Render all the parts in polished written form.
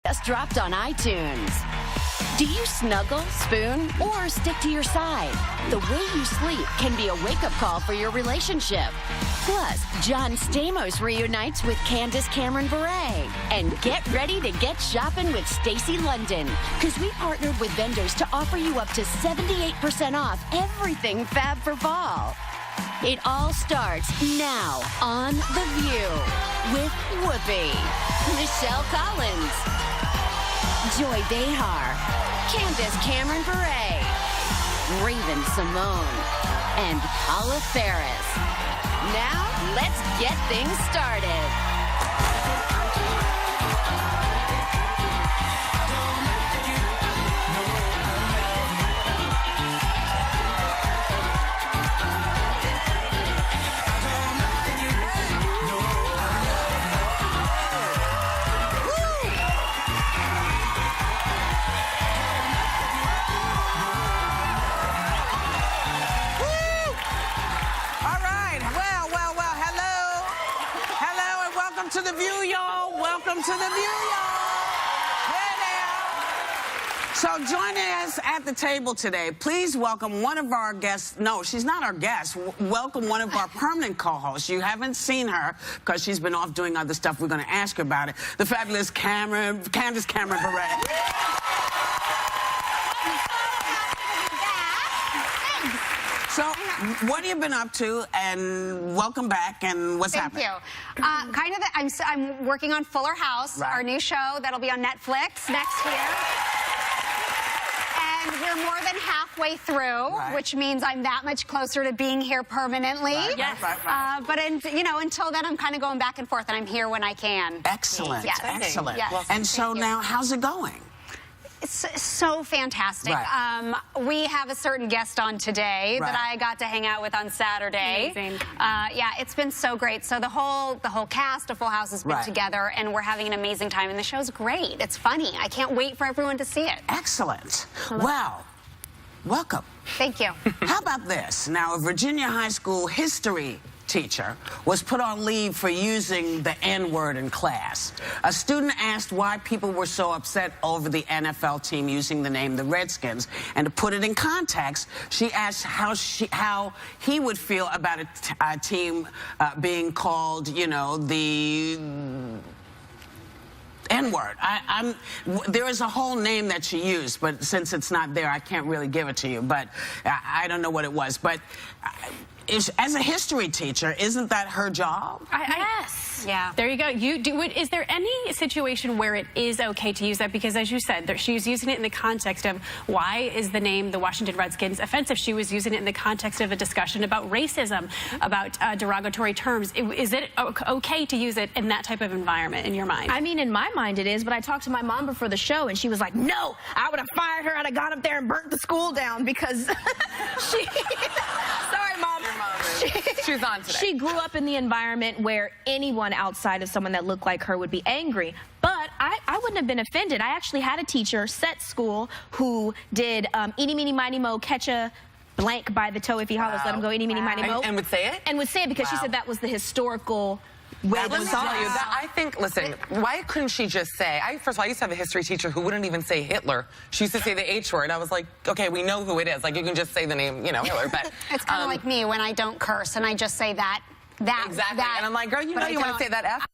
Just dropped on iTunes. Do you snuggle, spoon, or stick to your side? The way you sleep can be a wake-up call for your relationship. Plus, John Stamos reunites with Candace Cameron Bure. And get ready to get shopping with Stacy London, because we partnered with vendors to offer you up to 78% off everything fab for fall. It all starts now on The View with Whoopi, Michelle Collins, Joy Behar, Candace Cameron Bure, Raven Simone, and Paula Ferris. Now, let's get things started. To The View, y'all. Welcome to The View, y'all. Hey there. So joining us at the table today, please welcome one of our guests. No, she's not our guest. Welcome one of our permanent co-hosts. You haven't seen her because she's been off doing other stuff. We're going to ask her about it. The fabulous Candace Cameron Bure. So, what have you been up to, and welcome back, and what's happening? Thank you. I'm working on Fuller House, our new show that'll be on Netflix next year. And we're more than halfway through, which means I'm that much closer to being here permanently. But until then, I'm kind of going back and forth, and I'm here when I can. Excellent. Yes. Excellent. Yes. And so now, how's it going? It's so fantastic. We have a certain guest on today that I got to hang out with on Saturday. Amazing. Yeah, it's been so great. So the whole cast of Full House has been together, and we're having an amazing time. And the show's great. It's funny. I can't wait for everyone to see it. Excellent. Well, welcome. Thank you. How about this? Now, a Virginia high school history teacher was put on leave for using the N-word in class. A student asked why people were so upset over the NFL team using the name the Redskins, and to put it in context, she asked how he would feel about a team being called, you know, the N-word. There is a whole name that she used, but since it's not there, I can't really give it to you, but I don't know what it was. But as a history teacher, isn't that her job? Yes. Yeah. There you go. Is there any situation where it is okay to use that? Because as you said, she was using it in the context of why is the name the Washington Redskins offensive? She was using it in the context of a discussion about racism, about derogatory terms. Is it okay to use it in that type of environment in your mind? I mean, in my mind it is, but I talked to my mom before the show, and she was like, no, I would have fired her. I'd have gone up there and burnt the school down because she... Sorry, Mom. She's on today. She grew up in the environment where anyone outside of someone that looked like her would be angry. But I wouldn't have been offended. I actually had a teacher, set school, who did eeny, meeny, miny, mo, catch a blank by the toe if he hollers, let him go, eeny, meeny, miny, mo. And would say it? And would say it because she said that was the historical way Let me tell you, I think, listen, why couldn't she just say, first of all, I used to have a history teacher who wouldn't even say Hitler. She used to say the H word. I was like, okay, we know who it is. Like, you can just say the name, you know, Hitler. But it's kind of like me when I don't curse and I just say that. Exactly. And I'm like, girl, you know you want to say that F.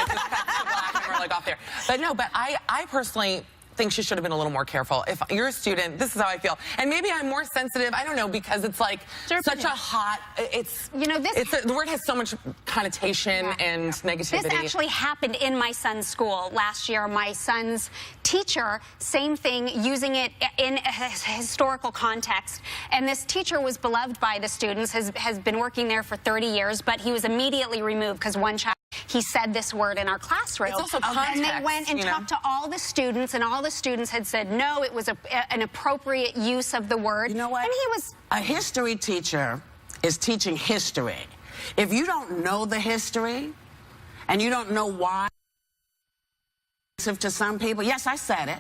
Just cut to black and we're like off there. But no, but I personally think she should have been a little more careful. If you're a student, this is how I feel. And maybe I'm more sensitive, I don't know, because it's like such a hot, the word has so much connotation and negativity. This actually happened in my son's school last year. My son's teacher, same thing, using it in a historical context. And this teacher was beloved by the students, has been working there for 30 years, but he was immediately removed because one child, he said this word in our classroom. It's also context, and they went and talked to all the students, and all the students had said, no, it was an appropriate use of the word. You know what? And he was... A history teacher is teaching history. If you don't know the history, and you don't know why, to some people, yes, I said it.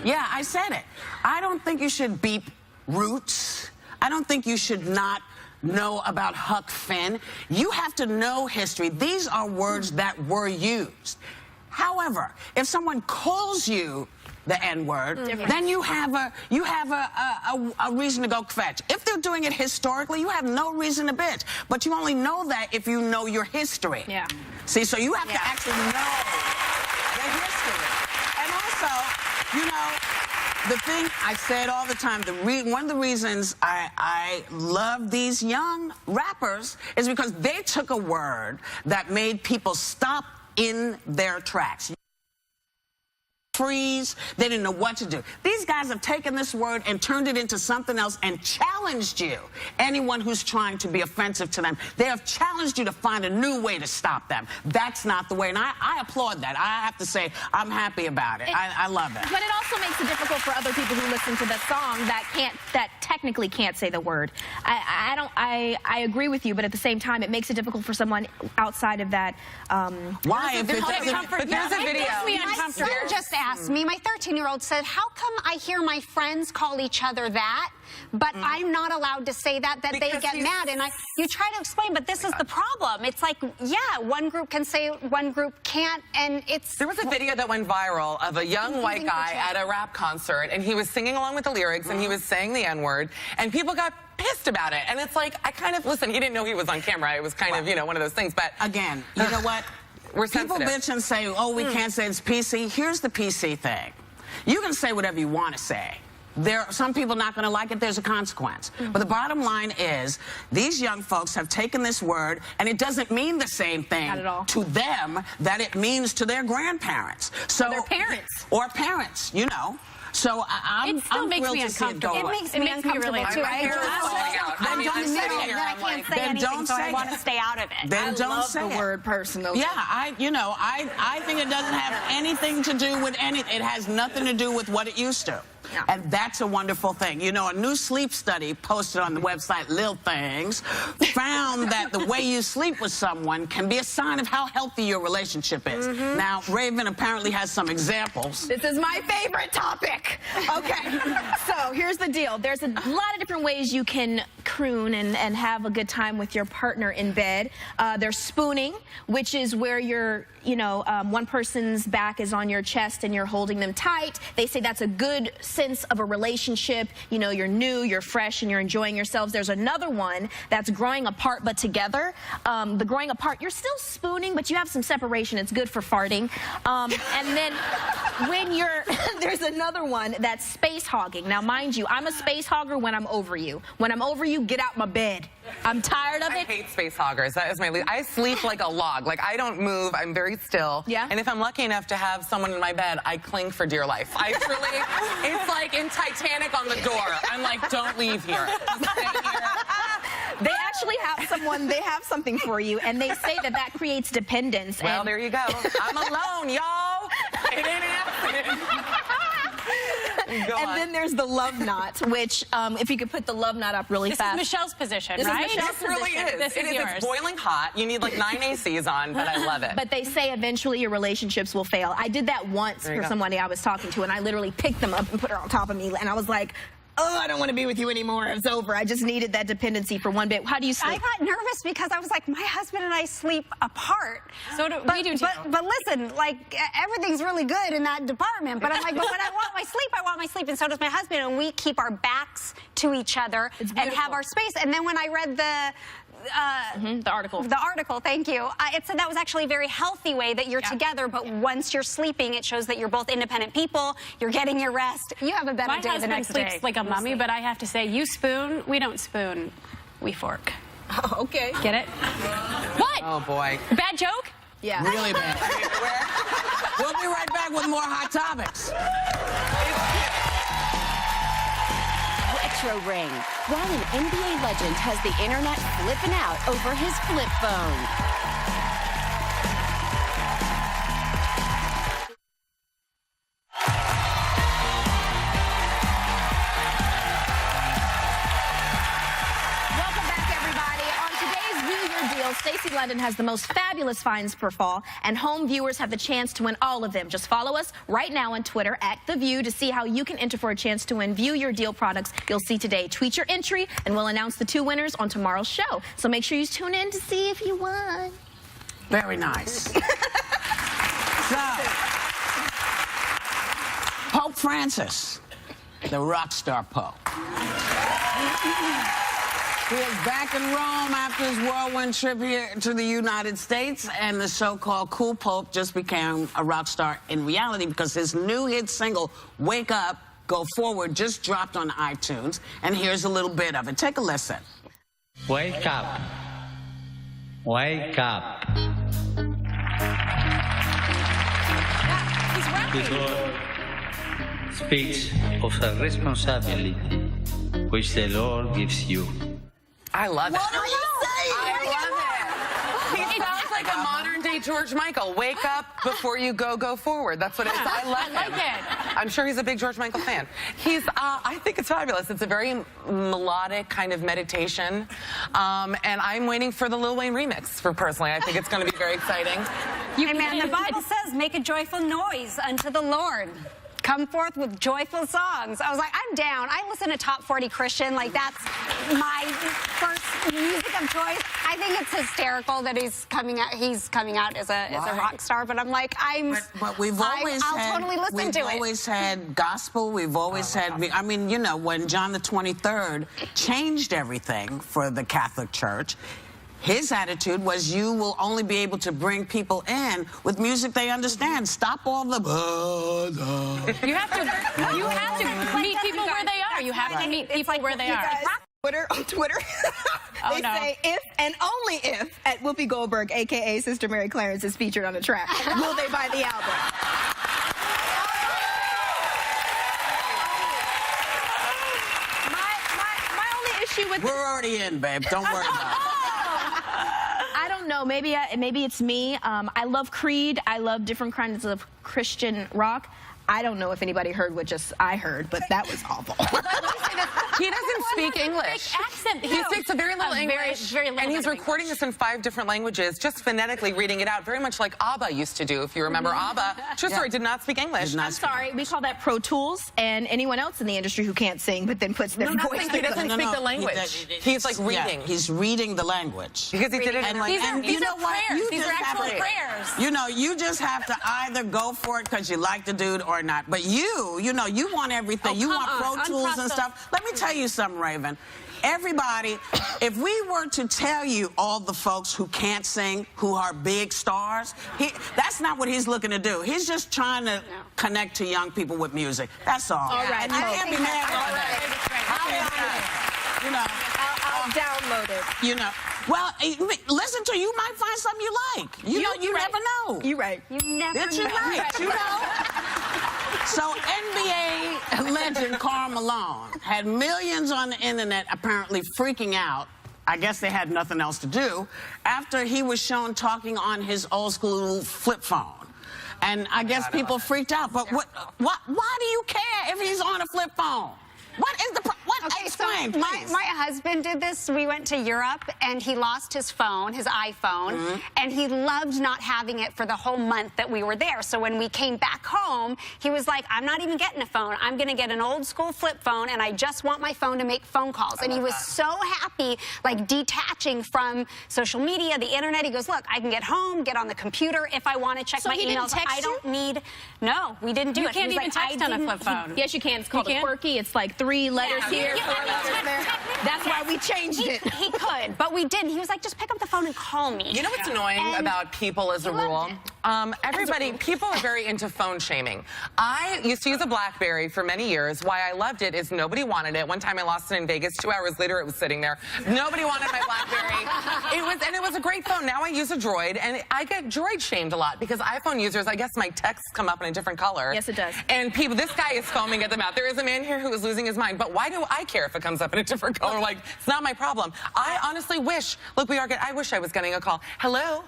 Yeah, I said it. I don't think you should beep roots. I don't think you should not know about Huck Finn. You have to know history. These are words that were used. However, if someone calls you the N-word, then you have a reason to go fetch. If they're doing it historically, you have no reason to bitch. But you only know that if you know your history. Yeah. See, so you have to actually know the history. And also, you know, the thing I said all the time, one of the reasons I love these young rappers is because they took a word that made people stop in their tracks. Freeze. They didn't know what to do. These guys have taken this word and turned it into something else and challenged you. Anyone who's trying to be offensive to them, they have challenged you to find a new way to stop them. That's not the way. And I applaud that. I have to say, I'm happy about it. I love it. But it also makes it difficult for other people who listen to the song that technically can't say the word. I agree with you, but at the same time, it makes it difficult for someone outside of that. Why? If it doesn't, but there's a video. My son just asked me, my 13-year-old said, how come I hear my friends call each other that, but I'm not allowed to say that because they get mad? And you try to explain, but this is the problem. It's like, yeah, one group can say, one group can't, and it's... There was a video that went viral of a young white guy at a rap concert, and he was singing along with the lyrics, and he was saying the N-word, and people got pissed about it. And it's like, listen, he didn't know he was on camera. It was kind of, you know, one of those things, but... Again, you know what? We're People bitch and say, oh, we can't say it's PC. Here's the PC thing. You can say whatever you want to say. There are some people not going to like it. There's a consequence. But the bottom line is these young folks have taken this word, and it doesn't mean the same thing to them that it means to their grandparents. So, or their parents. Or parents, you know. So I'm thrilled to see it go It away. makes me uncomfortable really too. I can't say anything, so I want to stay out of it. Then don't say the word personally. Yeah, I think it doesn't have anything to do with anything. It has nothing to do with what it used to. Yeah. And that's a wonderful thing. You know, a new sleep study posted on the website Lil Things found that the way you sleep with someone can be a sign of how healthy your relationship is. Now, Raven apparently has some examples. This is my favorite topic. Okay, so here's the deal. There's a lot of different ways you can croon and have a good time with your partner in bed. There's spooning, which is where you're, you know, one person's back is on your chest and you're holding them tight. They say that's a good sense of a relationship. You know, you're new, you're fresh, and you're enjoying yourselves. There's another one that's growing apart but together. The growing apart, you're still spooning, but you have some separation. It's good for farting. And then when you're, there's another one that's space hogging. Now, mind you, I'm a space hogger when I'm over you. When I'm over you, get out my bed. I'm tired of it. I hate space hoggers. That is my least. I sleep like a log. Like, I don't move. I'm very still. Yeah. And if I'm lucky enough to have someone in my bed, I cling for dear life. I truly, it's like in Titanic on the door. I'm like, don't leave here. Just stay here. They actually have someone, they have something for you, and they say that that creates dependence. Well, and there you go. I'm alone, y'all. It ain't happening. And then there's the love knot, which, if you could put the love knot up really fast. This is Michelle's position, This is right? Michelle's This really is. This is yours. It's boiling hot. You need like 9 ACs on, but I love it. But they say eventually your relationships will fail. I did that once for somebody I was talking to, and I literally picked them up and put her on top of me, and I was like, oh, I don't want to be with you anymore. It's over. I just needed that dependency for one bit. How do you sleep? I got nervous because I was like, my husband and I sleep apart. So do we do too. But listen, like, everything's really good in that department. But I'm like, but when I want my sleep, I want my sleep. And so does my husband. And we keep our backs to each other and have our space. And then when I read the article, thank you. It said that was actually a very healthy way that you're together, but once you're sleeping, it shows that you're both independent people. You're getting your rest. You have a better day the next day. My husband sleeps like a mummy, but I have to say, you spoon, we don't spoon, we fork. Oh, okay. Get it? What? Oh, boy. Bad joke? Yeah. Really bad. We'll be right back with more Hot Topics. Retro Ring. While an NBA legend has the internet flipping out over his flip phone. Stacey London has the most fabulous finds per fall, and home viewers have the chance to win all of them. Just follow us right now on Twitter @TheView to see how you can enter for a chance to win View Your Deal products you'll see today. Tweet your entry, and we'll announce the 2 winners on tomorrow's show. So make sure you tune in to see if you won. Very nice. Pope Francis, the rock star Pope. He is back in Rome after his whirlwind trip here to the United States, and the so-called cool Pope just became a rock star in reality because his new hit single, Wake Up, Go Forward, just dropped on iTunes, and here's a little bit of it. Take a listen. Wake up. Wake up. The God speaks of a responsibility which the Lord gives you. I love it. What are you saying? I love it. He sounds like a modern-day George Michael. Wake up before you go forward. That's what it is. I love him. I like it. I'm sure he's a big George Michael fan. I think it's fabulous. It's a very melodic kind of meditation. And I'm waiting for the Lil Wayne remix, personally. I think it's going to be very exciting. Hey, man, the Bible says, make a joyful noise unto the Lord. Come forth with joyful songs. I was like, I'm down. I listen to Top 40 Christian. Like, that's my first music of choice. I think it's hysterical that he's coming out as a rock star. But I'm like, But we've always I'll totally listen to it. We've always had gospel. We've always had. I mean, you know, when John the 23rd changed everything for the Catholic Church, his attitude was, you will only be able to bring people in with music they understand. Stop all the... You have to meet people where they are. You have to meet people where they are. On Twitter, they say if and only if at Whoopi Goldberg, a.k.a. Sister Mary Clarence, is featured on the track, will they buy the album? My only issue with We're already in, babe. Don't worry about it. I don't know. Maybe it's me. I love Creed. I love different kinds of Christian rock. I don't know if anybody heard what just I heard, but that was awful. He doesn't speak English. Accent. He speaks a very little English, very little and he's recording this in 5 different languages, just phonetically reading it out, very much like ABBA used to do, if you remember ABBA. True story, did not speak English. I'm sorry, we call that Pro Tools, and anyone else in the industry who can't sing but then puts their voice. He doesn't speak the language. He's like reading. Yeah, he's reading the language. Because he did it in like... These are prayers. These are actual prayers. You know, you just have to either go for it because you like the dude or not. But you know, you want everything. You want Pro Tools and stuff. Let me tell you something, Raven. Everybody, if we were to tell you all the folks who can't sing, who are big stars, that's not what he's looking to do. He's just trying to connect to young people with music. That's all. All right. And you can't be mad at that. You know, I'll download it. you know. Well, listen to it. You might find something you like. You know, you never know. You're right. You never That you know. like, you know. So NBA legend Karl Malone had millions on the internet apparently freaking out. I guess they had nothing else to do after he was shown talking on his old school flip phone. And I guess people freaked out. But why do you care if he's on a flip phone? What is the explain, please. My husband did this. We went to Europe, and he lost his phone, his iPhone, and he loved not having it for the whole month that we were there. So when we came back home, he was like, I'm not even getting a phone. I'm going to get an old school flip phone, and I just want my phone to make phone calls. And he was so happy, like detaching from social media, the internet. He goes, look, I can get home, get on the computer if I want to check my emails. I don't need... No, we didn't do it. You can't even text on a flip phone. Yes, you can. It's called a quirky. It's like 3 letters here, 4 letters there. That's why we changed it. He could, but we didn't. He was like, just pick up the phone and call me. You know what's annoying about people as a rule? People are very into phone shaming. I used to use a BlackBerry for many years. Why I loved it is nobody wanted it. One time I lost it in Vegas. 2 hours later, it was sitting there. Nobody wanted my BlackBerry. It was a great phone. Now I use a Droid, and I get Droid shamed a lot because iPhone users, I guess my texts come up in a different color. Yes, it does. And this guy is foaming at the mouth. There is a man here who is losing his mind. But why do I care if it comes up in a different color? Like, it's not my problem. I honestly wish, look, I wish I was getting a call. Hello?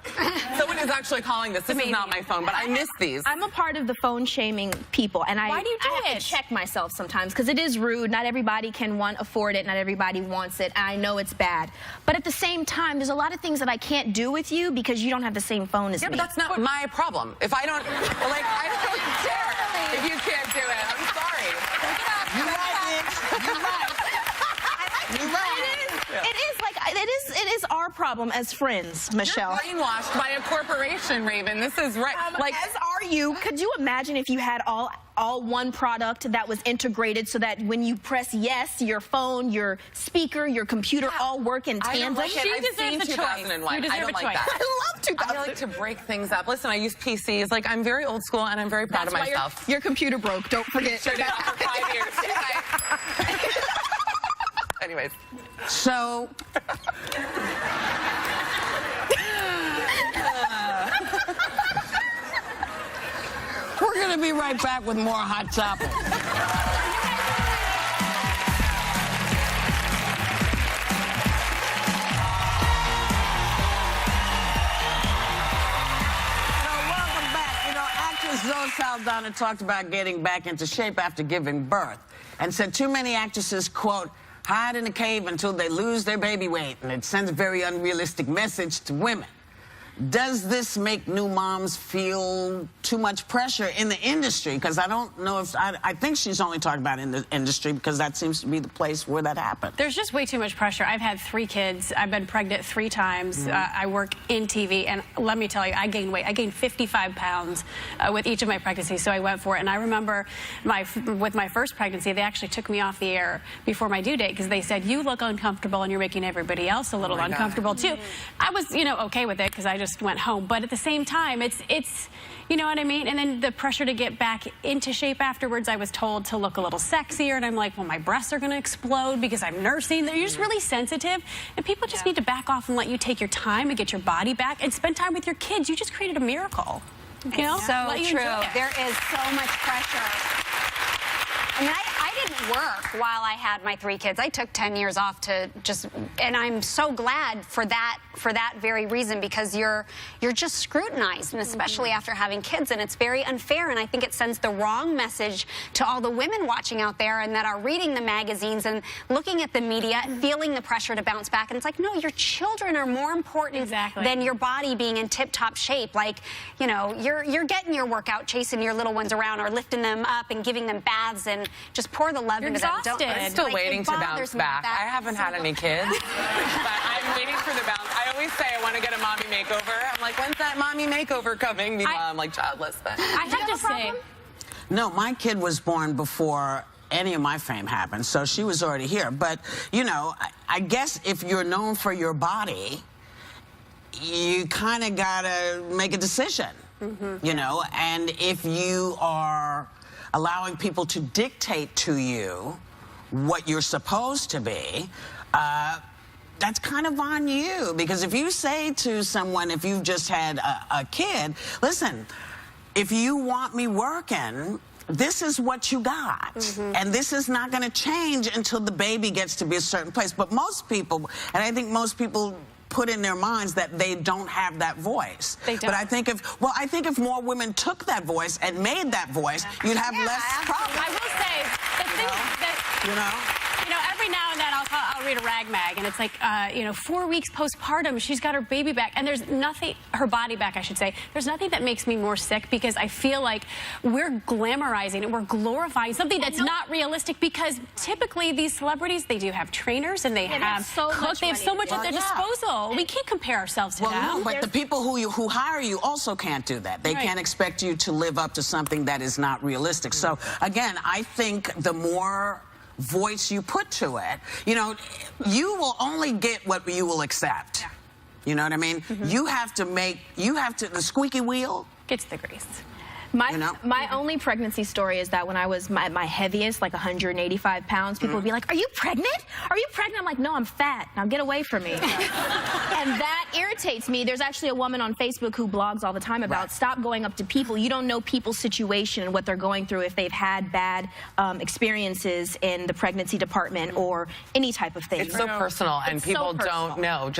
Someone is actually calling this. This is not my phone, but I miss these. I'm a part of the phone shaming people, and Why do you do I have to check myself sometimes because it is rude. Not everybody can afford it. Not everybody wants it. I know it's bad, but at the same time, there's a lot of things that I can't do with you because you don't have the same phone as me. Yeah, but that's not my problem. If I don't, like, I don't care if you can't do it. I'm sorry. You're right, Nick. You're right. You're right. It is like it is our problem as friends, Michelle. You're brainwashed by a corporation, Raven. This is right. As are you. Could you imagine if you had all one product that was integrated so that when you press yes, your phone, your speaker, your computer all work in tandem? She deserves a choice. You deserve a choice. I love 2001. I like to break things up. Listen, I use PCs. Like, I'm very old school, and I'm very proud of myself. Your computer broke. Don't forget. Sure did for 5 years. Anyways. So... We're going to be right back with more Hot Topics. Welcome back. You know, actress Zoe Saldana talked about getting back into shape after giving birth and said too many actresses, quote, hide in a cave until they lose their baby weight, and it sends a very unrealistic message to women. Does this make new moms feel too much pressure in the industry? Because I don't know if... I think she's only talking about in the industry because that seems to be the place where that happened. There's just way too much pressure. I've had 3 kids. I've been pregnant 3 times. I work in TV, and let me tell you, I gained weight. I gained 55 pounds with each of my pregnancies, so I went for it. And I remember with my first pregnancy, they actually took me off the air before my due date because they said, you look uncomfortable and you're making everybody else a little uncomfortable too. I was, you know, okay with it because I just went home, but at the same time, it's you know what I mean? And then the pressure to get back into shape afterwards, I was told to look a little sexier, and I'm like, well, my breasts are going to explode because I'm nursing. You're just really sensitive, and people just need to back off and let you take your time and get your body back and spend time with your kids. You just created a miracle. You know? So true. There is so much pressure. I mean, I didn't work while I had my 3 kids. I took 10 years off to just, and I'm so glad for that very reason, because you're just scrutinized, and especially after having kids, and it's very unfair, and I think it sends the wrong message to all the women watching out there and that are reading the magazines and looking at the media and feeling the pressure to bounce back. And it's like, no, your children are more important than your body being in tip-top shape. Like, you know, you're getting your workout, chasing your little ones around or lifting them up and giving them baths, and just pour the love into them. I'm still waiting to bounce back. I haven't had any kids, but I'm waiting for the bounce. I always say I want to get a mommy makeover. I'm like, when's that mommy makeover coming? Meanwhile, I'm like childless. But I have to say, no, my kid was born before any of my fame happened, so she was already here. But, you know, I guess if you're known for your body, you kind of got to make a decision, you know? And if you are allowing people to dictate to you what you're supposed to be, that's kind of on you. Because if you say to someone, if you've just had a kid, listen, if you want me working, this is what you got. And this is not going to change until the baby gets to be a certain place. But most people, and I think most people put in their minds that they don't have that voice. They don't. But I think if more women took that voice and made that voice, you'd have less problems. I will say, the thing that, you know, every now and then I'll read a rag mag, and it's like, you know, 4 weeks postpartum, she's got her baby back, and there's nothing, her body back, I should say. There's nothing that makes me more sick, because I feel like we're glamorizing and we're glorifying something that's not realistic, because typically these celebrities, they do have trainers and they have cooks, they have so much at their disposal. We can't compare ourselves to them. No, but the people who hire you also can't do that. They can't expect you to live up to something that is not realistic. So again, I think the more voice you put to it, you know, you will only get what you will accept. You know what I mean? You have to the squeaky wheel gets the grease. My only pregnancy story is that when I was at my heaviest, like 185 pounds, people would be like, are you pregnant? Are you pregnant? I'm like, no, I'm fat. Now get away from me. And that irritates me. There's actually a woman on Facebook who blogs all the time about stop going up to people. You don't know people's situation and what they're going through if they've had bad experiences in the pregnancy department or any type of thing. It's so personal, and people don't know.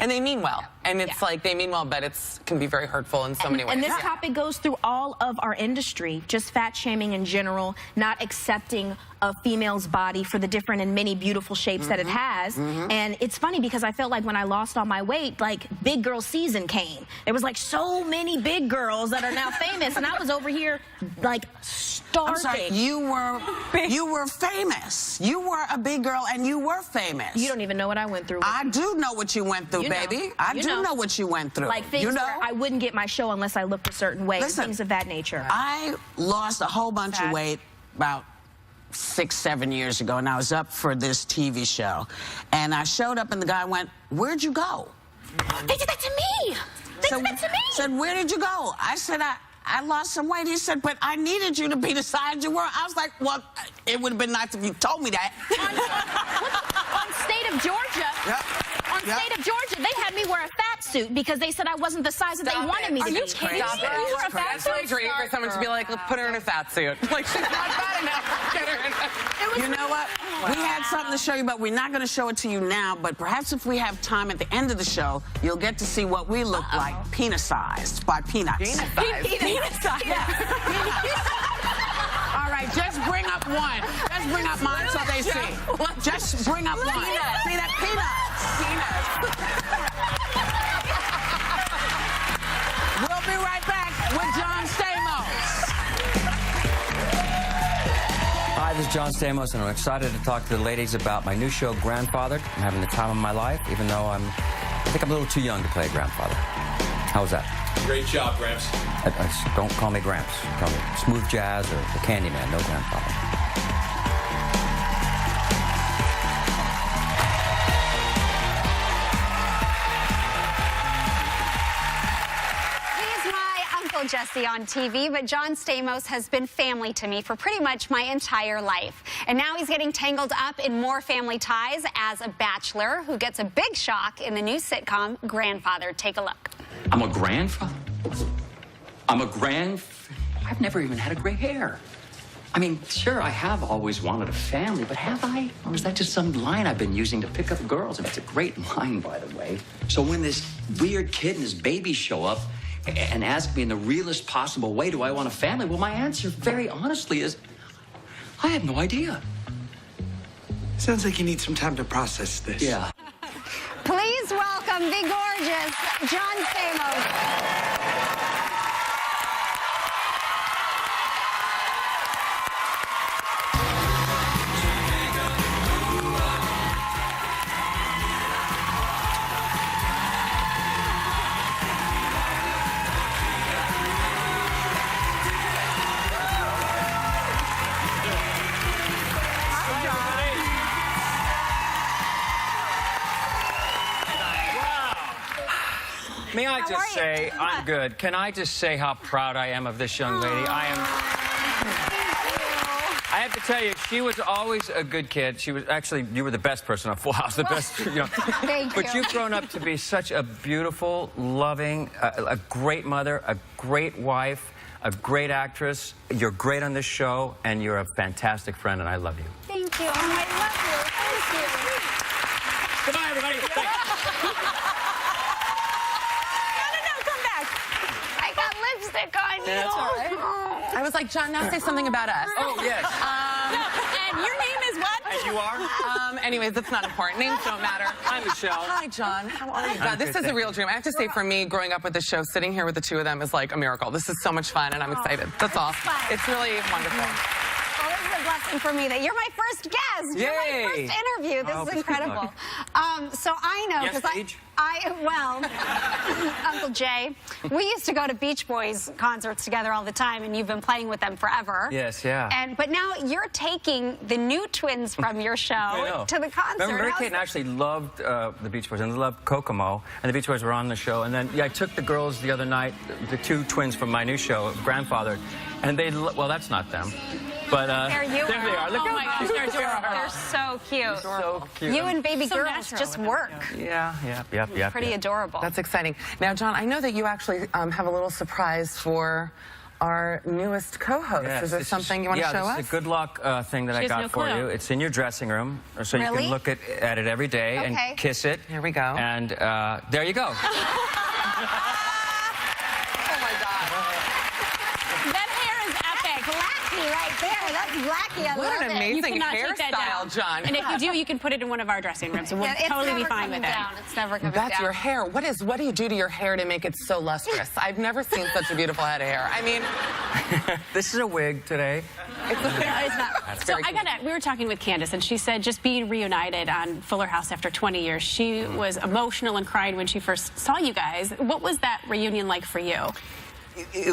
And they mean well. And it's like, they mean well, but it can be very hurtful in so many ways. And this topic goes through all of our industry, just fat shaming in general, not accepting a female's body for the different and many beautiful shapes that it has. And it's funny because I felt like when I lost all my weight, like big girl season came. There was like so many big girls that are now famous, and I was over here like starving. I'm sorry, you were famous. You were a big girl and you were famous. You don't even know what I went through. I do know what you went through, baby. I do know what you went through. Like things where I wouldn't get my show unless I looked a certain way. Listen, things of that nature. I lost a whole bunch of weight about 6-7 years ago, and I was up for this TV show. And I showed up and the guy went, "Where'd you go?" They did that to me. They did that to me. Said, "Where did you go?" I said, I lost some weight. He said, "But I needed you to be the size you were." I was like, "Well, it would have been nice if you told me that." On State of Georgia. On State of Georgia, they had me wear a fat suit because they said I wasn't the size that they wanted me to be. Are you kidding? You wore a fat suit? It's really great for someone to be like, put her in a fat suit. Like, she's not fat enough. Get her in a... You know what? We had something to show you, but we're not going to show it to you now. But perhaps if we have time at the end of the show, you'll get to see what we look like, penis-sized by Peanuts. Penis-sized? Penis-sized. Yeah. All right, just bring up one. Just bring up mine so they see. Just bring up one. See that? Peanuts. We'll be right back with John Stamos. Hi, this is John Stamos, and I'm excited to talk to the ladies about my new show, Grandfathered. I'm having the time of my life, even though I think I'm a little too young to play grandfather. How was that? Great job, Gramps. Don't call me Gramps. Call me Smooth Jazz or the Candyman, no grandfather. Uncle Jesse on TV, but John Stamos has been family to me for pretty much my entire life. And now he's getting tangled up in more family ties as a bachelor who gets a big shock in the new sitcom Grandfather. Take a look. I'm a grandfather? I've never even had a gray hair. I mean, sure, I have always wanted a family, but have I? Or is that just some line I've been using to pick up girls? And it's a great line, by the way. So when this weird kid and his baby show up and ask me in the realest possible way, do I want a family? Well, my answer, very honestly, is I have no idea. Sounds like you need some time to process this. Yeah. Please welcome the gorgeous John Stamos. May I just say, I'm good. Can I just say how proud I am of this young lady? I have to tell you, she was always a good kid. She was actually, you were the best person on Full House, the best, you know. Thank you. But you've grown up to be such a beautiful, loving, a great mother, a great wife, a great actress. You're great on this show, and you're a fantastic friend, and I love you. Thank you. I love you. Thank you. Goodbye, everybody. Thanks. On you. Yeah, that's all right. I was like, John, now say something about us. Oh, yes. And your name is what? And you are? Anyways, that's not important. Names don't matter. I'm Michelle. Hi, John. How are you? God, this is a real dream. I have to say, for me, growing up with the show, sitting here with the two of them is like a miracle. This is so much fun, and I'm excited. That's all. It's really wonderful. Well, this is a blessing for me that you're my first guest. Yay. You're my first interview. This is incredible. So I know because Uncle Jay, we used to go to Beach Boys concerts together all the time, and you've been playing with them forever. Yes, yeah. But now you're taking the new twins from your show to the concert. Remember, Mary-Kate actually loved the Beach Boys, and they loved Kokomo, and the Beach Boys were on the show. And then, I took the girls the other night, the two twins from my new show, Grandfather, and they, well, that's not them. But there you there they are. Look oh my gosh, they're adorable. They're so cute. So cute. You and baby girls just work. Yeah. Pretty adorable. That's exciting. Now, John, I know that you actually have a little surprise for our newest co-host. Yes, is there something you want to show us? Yeah, this is a good luck thing that I got for you. It's in your dressing room, so you can look at it every day and kiss it. Here we go. And there you go. That hair is epic. Lackey, right there. That's wacky. I What love an it. amazing You cannot take that hairstyle, down. John. And if you do, you can put it in one of our dressing rooms, and we'll It's totally be never fine with coming it. down. It's never coming That's down. your hair. What do you do to your hair to make it so lustrous? I've never seen such a beautiful head of hair. I mean, This is a wig today. it's not. So we were talking with Candace, and she said just being reunited on Fuller House after 20 years, she was emotional and cried when she first saw you guys. What was that reunion like for you? It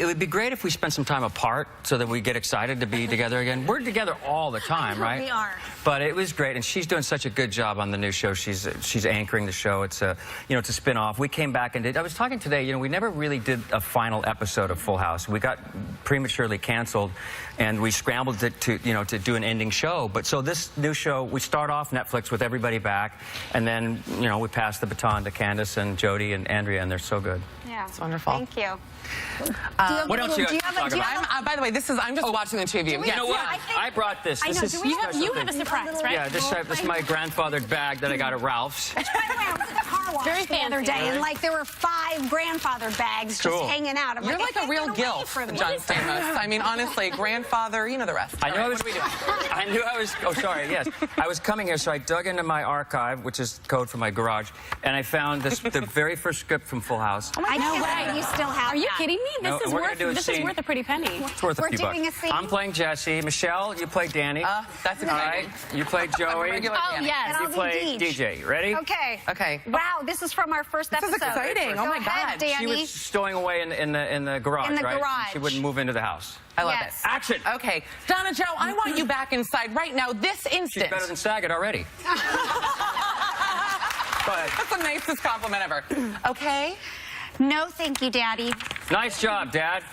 would be great if we spent some time apart so that we get excited to be together again. We're together all the time, right? We are. But it was great, and she's doing such a good job on the new show. She's anchoring the show. It's a it's a spin-off. We came back and did. I was talking today. We never really did a final episode of Full House. We got prematurely canceled, and we scrambled to do an ending show. But so this new show, we start off Netflix with everybody back, and then we pass the baton to Candace and Jody and Andrea, and they're so good. Yeah, it's wonderful. Thank you. What else you guys talk about? By the way, I'm just watching the two of you. You know what? I brought this. I know. This is You special have a surprise, right? Yeah, this is my grandfathered bag that I got at Ralph's. By the way, I was at the car wash Very the other fancy. day, and like there were 5 grandfather bags just Cool. hanging out. I'm You're like, like a real guilt, John Stamos. I mean, honestly, grandfather, you know the rest. I knew All I right, was. what are we doing? I knew I was. Oh, sorry. Yes, I was coming here, so I dug into my archive, which is code for my garage, and I found the very first script from Full House. I know, right? You still have Are you that. kidding me? No, This is we're gonna worth. do a This is scene. worth a pretty penny. It's worth a We're few doing bucks. a scene. I'm playing Jesse. Michelle, you play Danny. That's All right. You play Joey. regular Oh, Danny. yes. And You I'll play be Deej. DJ. Ready? Okay. Okay. Wow, this is from our first This is episode. exciting. Oh, Go my ahead, God. She Danny. was stowing away in the garage, In the right? garage. She wouldn't move into the house. I love Yes. it. Action. Okay. Donna Joe, I want you back inside right now, this instant. She's better than Saget already. But That's the nicest compliment ever. Okay. No, thank you, Daddy. nice job, Dad.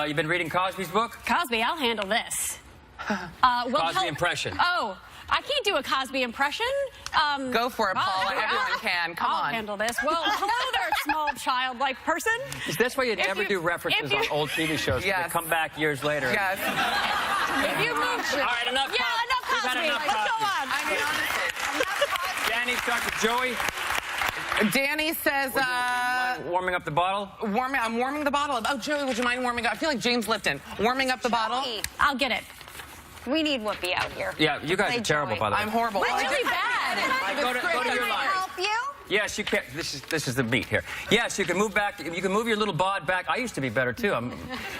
You've been reading Cosby's book? Cosby, I'll handle this. Cosby impression. Oh, I can't do a Cosby impression. Go for it, Paula. I'll- Everyone can. Come I'll on. handle this. Well, hello there, small childlike person. That's why you If never you- do references if you- on old TV shows. Yes. They come back years later. Yes. If you move, All right, enough. yeah, enough We've had Cosby. enough Let's go Cosby. on. I mean, honestly. Danny, talk to Joey. Danny says, Warming up the bottle. I'm warming the bottle. Oh, Joey, would you mind warming up? I feel like James Lipton. Warming up the bottle. I'll get it. We need Whoopi out here. Yeah, you guys Play are terrible, Joey. by the way. I'm horrible. That's really bad. Go to your Can I line. help you? Yes, you can. This is the meat here. Yes, you can move back. You can move your little bod back. I used to be better too.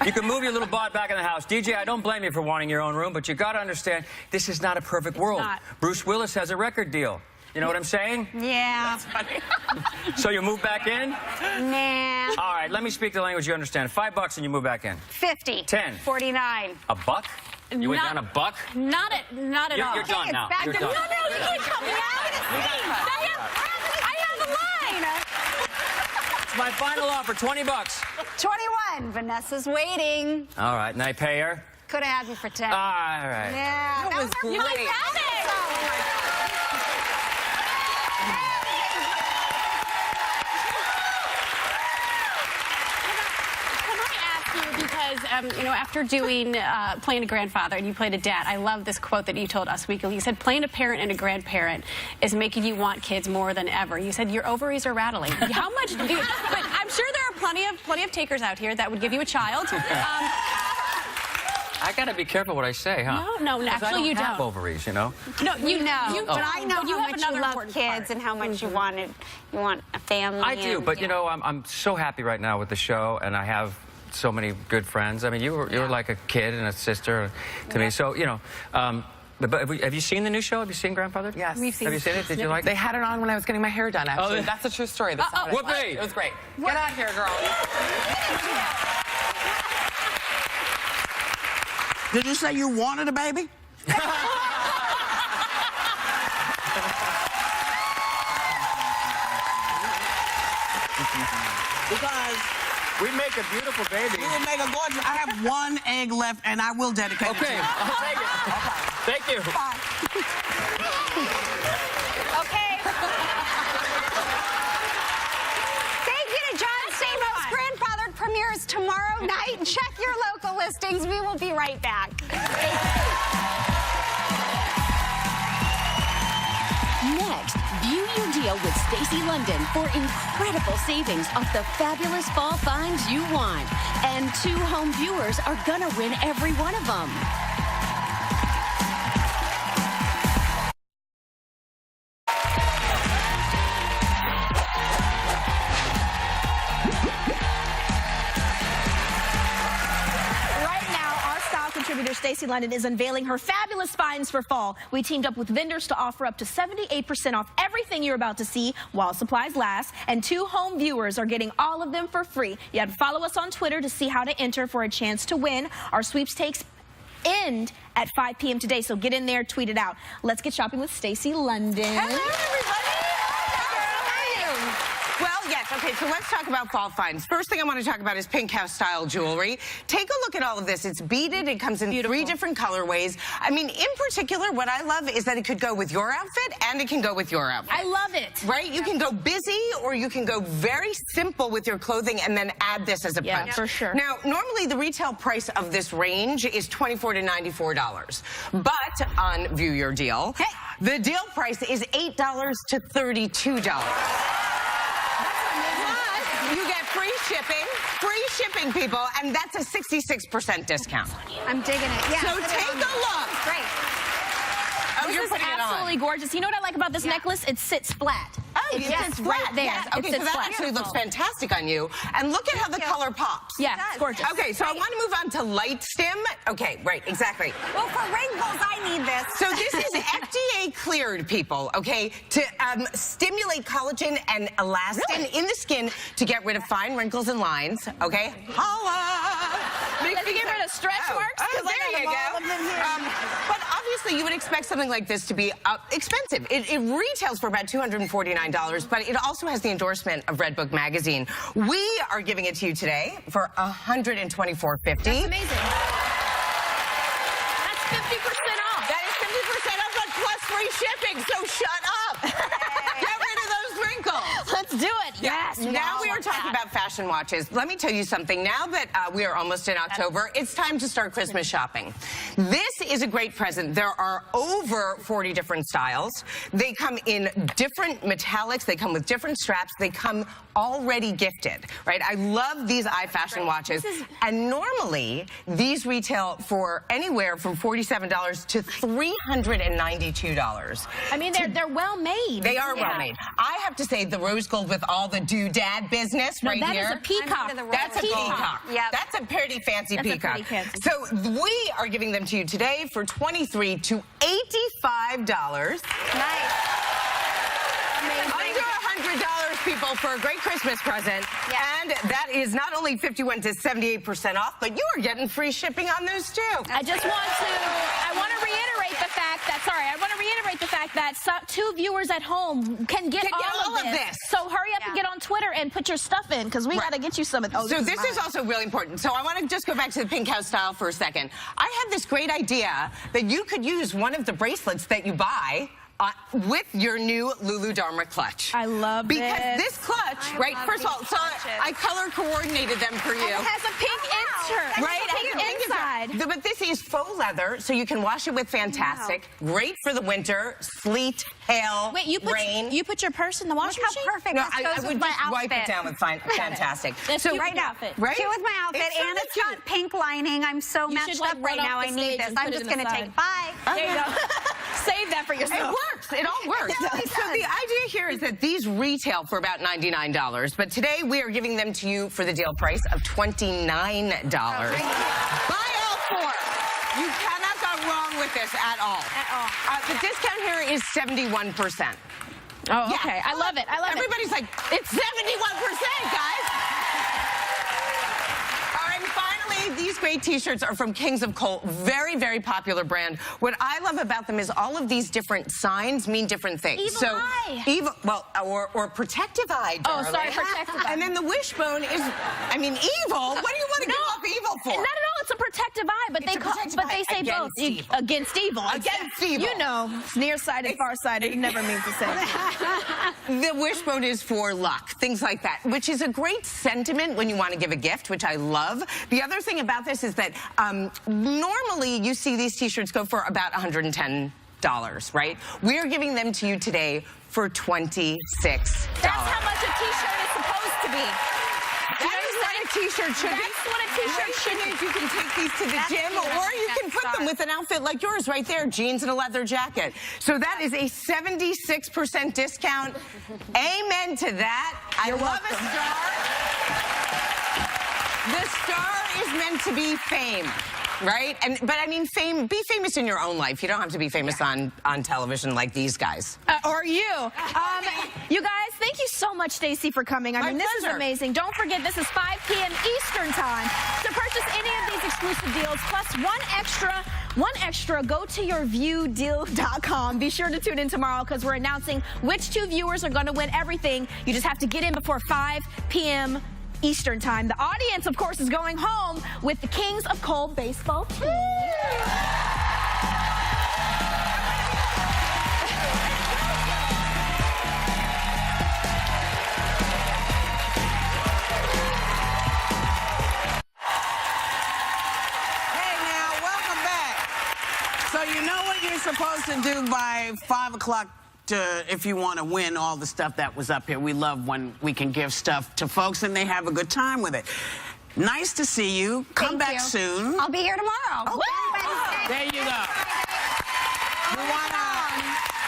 You can move your little bod back in the house. DJ, I don't blame you for wanting your own room, but you got to understand this is not a perfect world. not. Bruce Willis has a record deal. You know what I'm saying? Yeah. So you move back in? Nah. All right, let me speak the language you understand. $5 and you move back in. 50. 10. 49. A buck? You went Not- down a buck? Not at all. You're done now. back You're to done. No, you can't cut me out. I have a line. It's my final offer, $20. 21. Vanessa's waiting. All right, and I pay her? Could have had me for 10. All right. Yeah. That was our great. first episode. Can I ask you, because, after doing playing a grandfather and you played a dad, I love this quote that you told Us Weekly. You said, playing a parent and a grandparent is making you want kids more than ever. You said your ovaries are rattling. How much do you... But I'm sure there are plenty of takers out here that would give you a child. I got to be careful what I say, huh? No, 'Cause actually you I don't have don't. ovaries, you know? No, you know. But I know But you how have much another you love important kids part. and how much you want a family. I do, and, but, I'm so happy right now with the show, and I have so many good friends. I mean, you were like a kid and a sister to me. So, but have you seen the new show? Have you seen Grandfather? Yes. We've seen Have you seen it? Did you like it? They had it on when I was getting my hair done, actually. Oh, That's a true story. That's not it. Whoopee! It was great. Get out here, girl. Did you say you wanted a baby? Because We make a beautiful baby. we will make a gorgeous. I have one egg left, and I will dedicate it to Okay, you. I'll take it. Thank you. Okay. Thank you to John Stamos. Grandfathered premieres tomorrow night. Check your local listings. We will be right back. Next, beauty your deal with Stacy London for incredible savings off the fabulous fall finds you want. And 2 home viewers are gonna win every one of them. Stacy London is unveiling her fabulous finds for fall. We teamed up with vendors to offer up to 78% off everything you're about to see while supplies last, and 2 home viewers are getting all of them for free. You have to follow us on Twitter to see how to enter for a chance to win. Our sweepstakes end at 5 p.m. today, so get in there, tweet it out. Let's get shopping with Stacy London. Hello, everybody. Well, yes, okay, so let's talk about fall finds. First thing I want to talk about is pink house style jewelry. Take a look at all of this. It's beaded. It comes in 3 different colorways. I mean, in particular, what I love is that it could go with your outfit and it can go with your outfit. I love it. Right? You can go busy or you can go very simple with your clothing and then add this as a punch. Yeah, for sure. Now, normally the retail price of this range is $24 to $94. But on View Your Deal, the deal price is $8 to $32. You get free shipping, people, and that's a 66% discount. I'm digging it. Yeah. So take a look. Great. Oh, This you're is putting it on. absolutely gorgeous. You know what I like about this necklace? It sits flat. Oh, it yes, sits right there. Yes. Okay, it sits so that flat. actually looks fantastic on you. And look at how the color pops. Yeah, it's gorgeous. Okay, so I want to move on to light stim. Okay, right, exactly. Well, for wrinkles, I need this. So this is FDA cleared, people, okay, to stimulate collagen and elastin in the skin to get rid of fine wrinkles and lines, okay? Holla! Does it get rid of stretch marks? Oh, there you go. But obviously, you would expect something like this to be expensive. It retails for about $249, but it also has the endorsement of Red Book magazine. We are giving it to you today for $124.50. That's amazing. That's 50% off. That is 50% off, but plus free shipping, so shut up. Get rid of those wrinkles. Let's do it. Yes. Now we are talking about fashion watches. Let me tell you something. Now that we are almost in October, it's time to start Christmas shopping. This is a great present. There are over 40 different styles. They come in different metallics. They come with different straps. They come already gifted, right? I love these fashion watches. And normally, these retail for anywhere from $47 to $392. I mean, they're well made. They are well made. I have to say, the rose gold with all the doodad business right here. That is a peacock. That's a peacock. Yep. That's a pretty fancy peacock. Pretty fancy. So we are giving them to you today for $23 to $85. Nice. Amazing. Under $100, people, for a great Christmas present. Yeah. And that is not only 51 to 78% off, but you are getting free shipping on those too. I want to reiterate the fact that 2 viewers at home can get all of this. So hurry up and get on Twitter and put your stuff in, because we got to get you some of those. So this is also really important. So I want to just go back to the pink house style for a second. I had this great idea that you could use one of the bracelets that you buy with your new Lulu Dharma clutch. I love this. Because this clutch, right, first of all, so I color coordinated them for you. And it has a pink insert. Right? Pink inside. But this is faux leather, so you can wash it with fantastic. Great for the winter, sleet, hail, rain. You put your purse in the washing machine? How perfect No, this I goes would with my just outfit. wipe it down with fantastic. So right now, right? cute with my outfit, and it's got pink lining. I'm so matched up right now. I need this. I'm just going to take 5. There you go. Save that for yourself. It works. It all works. So the idea here is that these retail for about $99, but today we are giving them to you for the deal price of $29. Buy all 4. You cannot go wrong with this at all. The discount here is 71%. Oh, okay. I love it. Everybody's like, it's 71%, guys. These great t-shirts are from Kings of Coal, very, very popular brand. What I love about them is all of these different signs mean different things. Evil eye. Evil, well, or protective eye, darling. Oh, sorry, protective eye. And then the wishbone is, I mean, evil. What do you want to give up evil for? Not at all. It's a protective eye, but they say both. Against evil. Against evil. You know, nearsighted, farsighted, it never means the same. The wishbone is for luck, things like that, which is a great sentiment when you want to give a gift, which I love. The other thing about this is that normally you see these t-shirts go for about $110. right? We're giving them to you today for $26. That's how much a t-shirt is supposed to be. That is what a t-shirt should be. That's what a t-shirt should be. You can take these to the gym, or you can put them with an outfit like yours right there, jeans and a leather jacket. So that is a 76% discount. Amen to that. I love a star. The star is meant to be fame. Right? But I mean, be famous in your own life. You don't have to be famous on television like these guys. Or you. You guys, thank you so much, Stacy, for coming. I mean, this is amazing. Don't forget, this is 5 p.m. Eastern time. To purchase any of these exclusive deals, plus one extra, go to yourviewdeal.com. Be sure to tune in tomorrow because we're announcing which 2 viewers are going to win everything. You just have to get in before 5 p.m. Eastern time. The audience, of course, is going home with the Kings of Cole baseball team. So you know what you're supposed to do by 5 o'clock if you want to win all the stuff that was up here. We love when we can give stuff to folks and they have a good time with it. Nice to see you. Come back soon. I'll be here tomorrow. Okay. There you go. We want to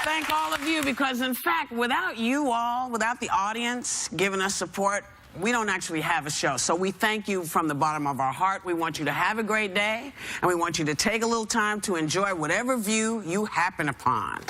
thank all of you because, in fact, without you all, without the audience giving us support, we don't actually have a show. So we thank you from the bottom of our heart. We want you to have a great day, and we want you to take a little time to enjoy whatever view you happen upon.